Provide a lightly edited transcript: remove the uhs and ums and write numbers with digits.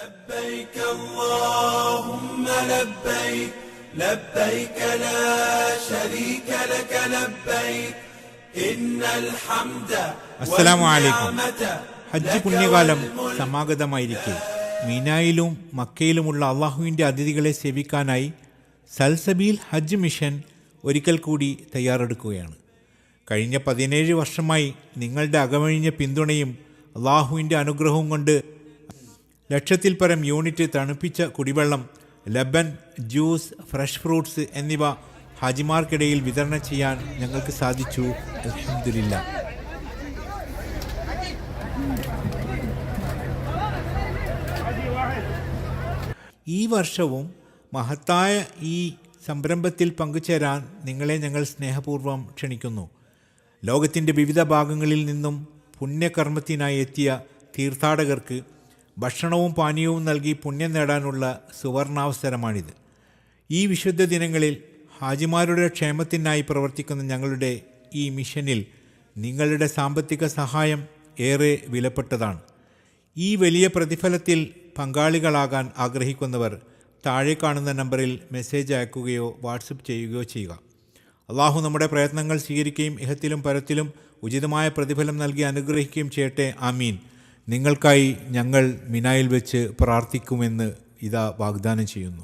لبيك اللهم لبيك لبيك لا شريك لك لبيك إن الحمد والنعمة ഹജ്ജ് പുണ്യകാലം സമാഗതമായിരിക്കെ മീനായിലും മക്കയിലുമുള്ള അള്ളാഹുവിൻ്റെ അതിഥികളെ സേവിക്കാനായി സൽസബീൽ ഹജ്ജ് മിഷൻ ഒരിക്കൽ കൂടി തയ്യാറെടുക്കുകയാണ്. കഴിഞ്ഞ 17 വർഷമായി നിങ്ങളുടെ അകമഴിഞ്ഞ പിന്തുണയും അള്ളാഹുവിൻ്റെ അനുഗ്രഹവും കൊണ്ട് ലക്ഷത്തിൽ പരം യൂണിറ്റ് തണുപ്പിച്ച കുടിവെള്ളം, ലബൻ, ജ്യൂസ്, ഫ്രഷ് ഫ്രൂട്ട്സ് എന്നിവ ഹാജിമാർക്കിടയിൽ വിതരണം ചെയ്യാൻ ഞങ്ങൾക്ക് സാധിച്ചു. അൽഹംദുലില്ലാഹ്. ഈ വർഷവും മഹത്തായ ഈ സംരംഭത്തിൽ പങ്കുചേരാൻ നിങ്ങളെ ഞങ്ങൾ സ്നേഹപൂർവ്വം ക്ഷണിക്കുന്നു. ലോകത്തിൻ്റെ വിവിധ ഭാഗങ്ങളിൽ നിന്നും പുണ്യകർമ്മത്തിനായി എത്തിയ തീർത്ഥാടകർക്ക് ഭക്ഷണവും പാനീയവും നൽകി പുണ്യം നേടാനുള്ള സുവർണാവസരമാണിത്. ഈ വിശുദ്ധ ദിനങ്ങളിൽ ഹാജിമാരുടെ ക്ഷേമത്തിനായി പ്രവർത്തിക്കുന്ന ഞങ്ങളുടെ ഈ മിഷനിൽ നിങ്ങളുടെ സാമ്പത്തിക സഹായം ഏറെ വിലപ്പെട്ടതാണ്. ഈ വലിയ പ്രതിഫലത്തിൽ പങ്കാളികളാകാൻ ആഗ്രഹിക്കുന്നവർ താഴെ കാണുന്ന നമ്പറിൽ മെസ്സേജ് അയക്കുകയോ വാട്സപ്പ് ചെയ്യുകയോ ചെയ്യുക. അള്ളാഹു നമ്മുടെ പ്രയത്നങ്ങൾ സ്വീകരിക്കുകയും ഇഹത്തിലും പരത്തിലും ഉചിതമായ പ്രതിഫലം നൽകി അനുഗ്രഹിക്കുകയും ചെയ്യട്ടെ. ആമീൻ. നിങ്ങൾക്കായി ഞങ്ങൾ മിനായിൽ വെച്ച് പ്രാർത്ഥിക്കുമെന്ന് ഇതാ വാഗ്ദാനം ചെയ്യുന്നു.